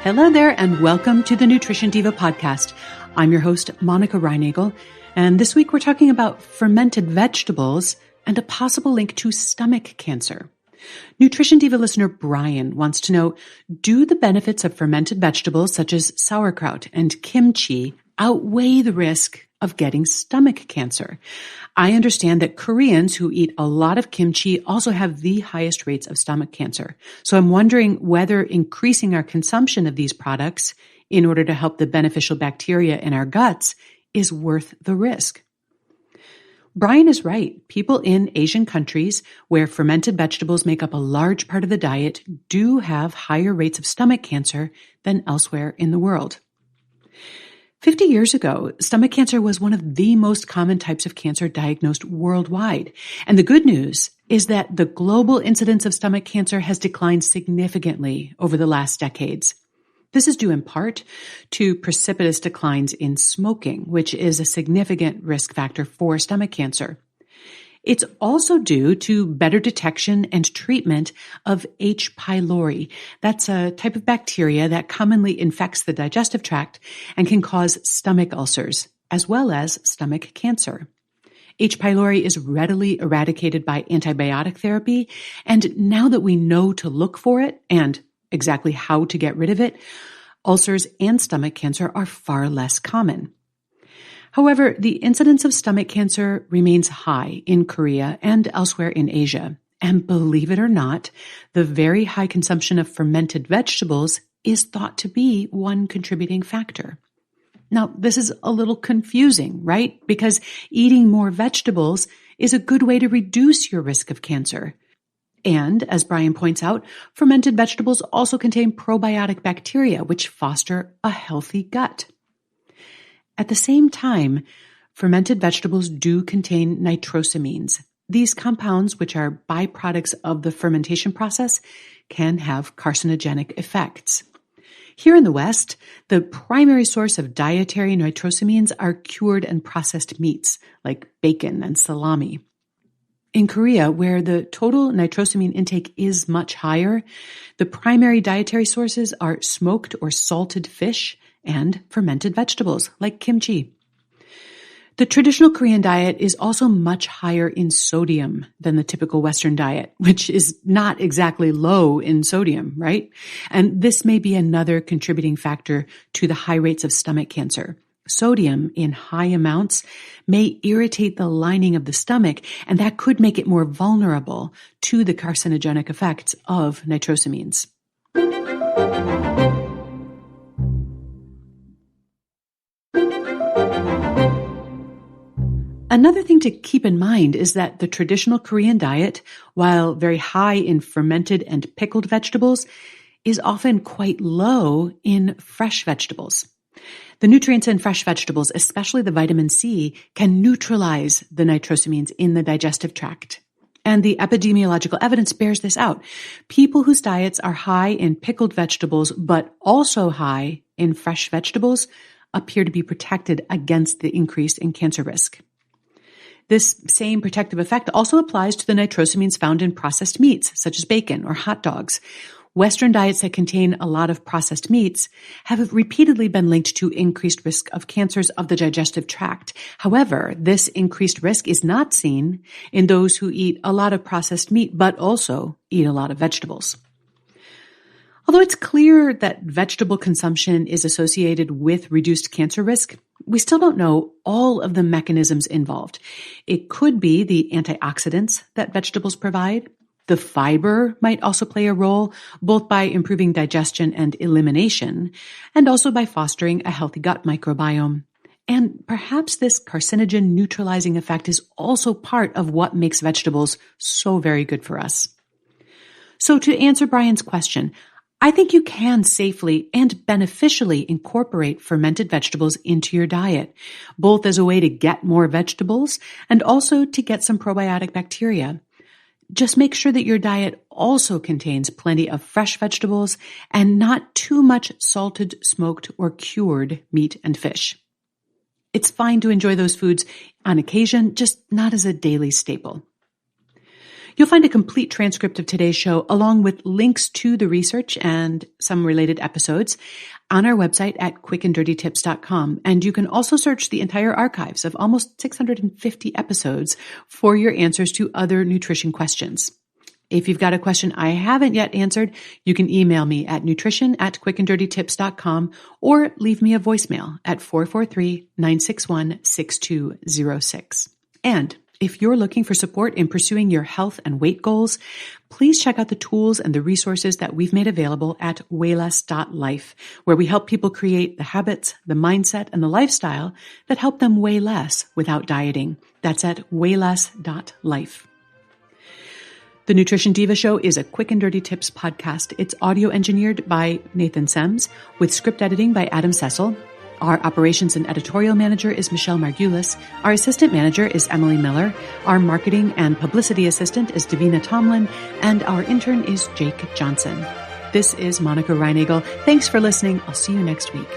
Hello there, and welcome to the Nutrition Diva podcast. I'm your host, Monica Reinagel, and this week we're talking about fermented vegetables and a possible link to stomach cancer. Nutrition Diva listener Brian wants to know, do the benefits of fermented vegetables such as sauerkraut and kimchi outweigh the risk of getting stomach cancer? I understand that Koreans who eat a lot of kimchi also have the highest rates of stomach cancer. So I'm wondering whether increasing our consumption of these products in order to help the beneficial bacteria in our guts is worth the risk. Brian is right. People in Asian countries where fermented vegetables make up a large part of the diet do have higher rates of stomach cancer than elsewhere in the world. 50 years ago, stomach cancer was one of the most common types of cancer diagnosed worldwide. And the good news is that the global incidence of stomach cancer has declined significantly over the last decades. This is due in part to precipitous declines in smoking, which is a significant risk factor for stomach cancer. It's also due to better detection and treatment of H. pylori. That's a type of bacteria that commonly infects the digestive tract and can cause stomach ulcers, as well as stomach cancer. H. pylori is readily eradicated by antibiotic therapy, and now that we know to look for it and exactly how to get rid of it, ulcers and stomach cancer are far less common. However, the incidence of stomach cancer remains high in Korea and elsewhere in Asia. And believe it or not, the very high consumption of fermented vegetables is thought to be one contributing factor. Now, this is a little confusing, right? Because eating more vegetables is a good way to reduce your risk of cancer. And, as Brian points out, fermented vegetables also contain probiotic bacteria, which foster a healthy gut. At the same time, fermented vegetables do contain nitrosamines. These compounds, which are byproducts of the fermentation process, can have carcinogenic effects. Here in the West, the primary source of dietary nitrosamines are cured and processed meats, like bacon and salami. In Korea, where the total nitrosamine intake is much higher, the primary dietary sources are smoked or salted fish and fermented vegetables like kimchi. The traditional Korean diet is also much higher in sodium than the typical Western diet, which is not exactly low in sodium, right? And this may be another contributing factor to the high rates of stomach cancer. Sodium in high amounts may irritate the lining of the stomach, and that could make it more vulnerable to the carcinogenic effects of nitrosamines. Another thing to keep in mind is that the traditional Korean diet, while very high in fermented and pickled vegetables, is often quite low in fresh vegetables. The nutrients in fresh vegetables, especially the vitamin C, can neutralize the nitrosamines in the digestive tract. And the epidemiological evidence bears this out. People whose diets are high in pickled vegetables, but also high in fresh vegetables, appear to be protected against the increase in cancer risk. This same protective effect also applies to the nitrosamines found in processed meats, such as bacon or hot dogs. Western diets that contain a lot of processed meats have repeatedly been linked to increased risk of cancers of the digestive tract. However, this increased risk is not seen in those who eat a lot of processed meat, but also eat a lot of vegetables. Although it's clear that vegetable consumption is associated with reduced cancer risk, we still don't know all of the mechanisms involved. It could be the antioxidants that vegetables provide. The fiber might also play a role, both by improving digestion and elimination, and also by fostering a healthy gut microbiome. And perhaps this carcinogen neutralizing effect is also part of what makes vegetables so very good for us. So to answer Brian's question, I think you can safely and beneficially incorporate fermented vegetables into your diet, both as a way to get more vegetables and also to get some probiotic bacteria. Just make sure that your diet also contains plenty of fresh vegetables and not too much salted, smoked, or cured meat and fish. It's fine to enjoy those foods on occasion, just not as a daily staple. You'll find a complete transcript of today's show along with links to the research and some related episodes on our website at quickanddirtytips.com. And you can also search the entire archives of almost 650 episodes for your answers to other nutrition questions. If you've got a question I haven't yet answered, you can email me at nutrition@quickanddirtytips.com or leave me a voicemail at 443-961-6206. And if you're looking for support in pursuing your health and weight goals, please check out the tools and the resources that we've made available at wayless.life, where we help people create the habits, the mindset, and the lifestyle that help them weigh less without dieting. That's at wayless.life. The Nutrition Diva Show is a Quick and Dirty Tips podcast. It's audio engineered by Nathan Sems with script editing by Adam Cecil. Our operations and editorial manager is Michelle Margulis. Our assistant manager is Emily Miller. Our marketing and publicity assistant is Davina Tomlin. And our intern is Jake Johnson. This is Monica Reinagel. Thanks for listening. I'll see you next week.